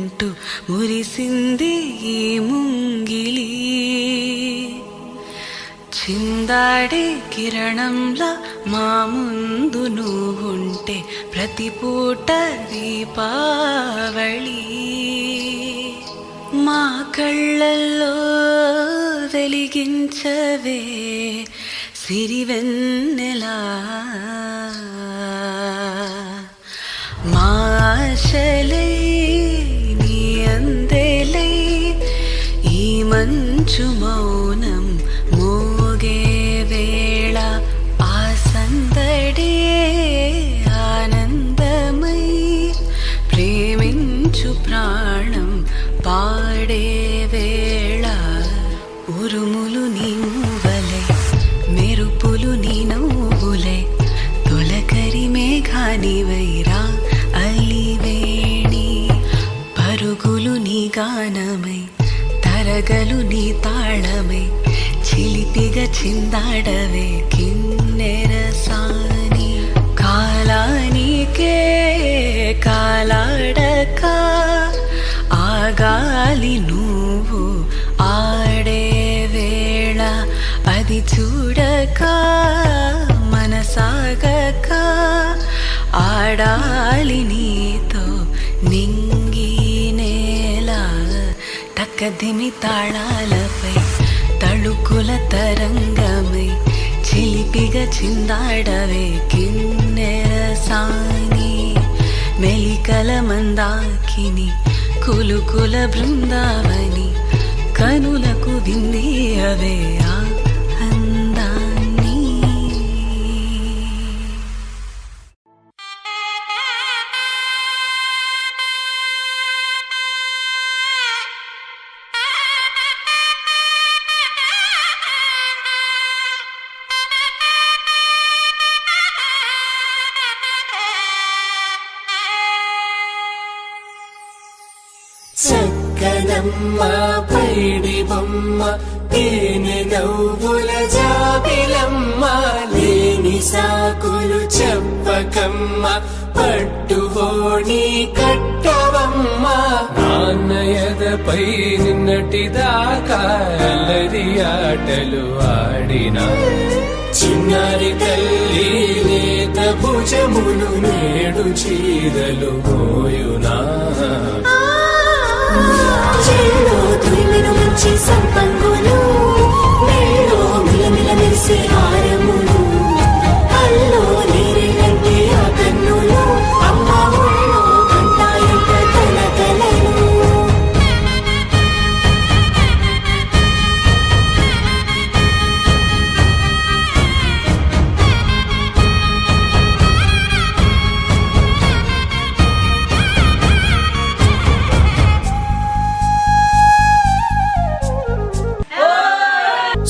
అంటూ మురిసింది ఈ ముంగిలి. చిందాడే కిరణంలా మా ముందు నువ్వుంటే ప్రతి పూట దీపావళి. మా కళ్ళల్లో వెలిగించవే సిరివెన్నెలా. మా ఆశలై నీ అందెలై ఈ మంచు మౌనం మోగే వేళ ఆ సందడే ఆనందమై ప్రేమించు ప్రాణం పాడే వేళ. ఉరుములు నీ మూవలై మెరుపులు నీ నవ్వులై తొలకరి మేఘానివైరా అలివేణి. పరుగులు నీ గానమై తరగలు నీ తాళమై చిలిపిగా చిందాడవే కిన్నెరసాని. కాలానికే కాలాడక ఆగాలి నువ్వు ఆడే వేళ. అది చూడక మనసాగక ఆడాలి నీతో నింగి నేల. తక్కదిమి తాళాలపై తళుకుల తరంగమై చిలిపిగా చిందాడవే కిన్నెరసాని. మెలికల మందాకిని కులుకుల బృందావని కనులకు విందియవే ఆ అందాన్ని. చక్కనమ్మ పైడి బొమ్మ తేనె నవ్వుల జాబిలమ్మ. లేని సాకులు చెప్పకమ్మ పట్టువోణి కట్టవమ్మ. నాన్నయదపై నిన్నటిదాకా అల్లరి ఆటలు ఆడినా చిన్నారి తల్లి నేత భుజములు నేడు చీరలు మోయునా. చెల్లో తురిమిన మంచి సంపంగులు మెల్లో మిలమిల మెరిసే హారములు కల్లో నీరెళ్ళంటే ఆ కన్నులు అమ్మ ఒళ్ళో కంటాయంట కలకలలు.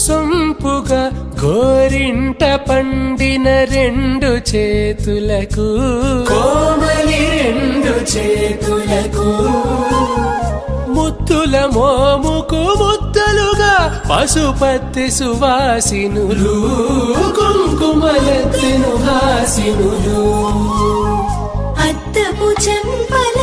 సొంపుగా గోరింట పండిన రెండు చేతులకు కోమలి రెండు చేతులకు ముద్దుల మోముకు ముద్దలుగా పశుపతి సువాసినులు కుంకుమలెత్తెను హాసినులు. అద్దపు చెంపల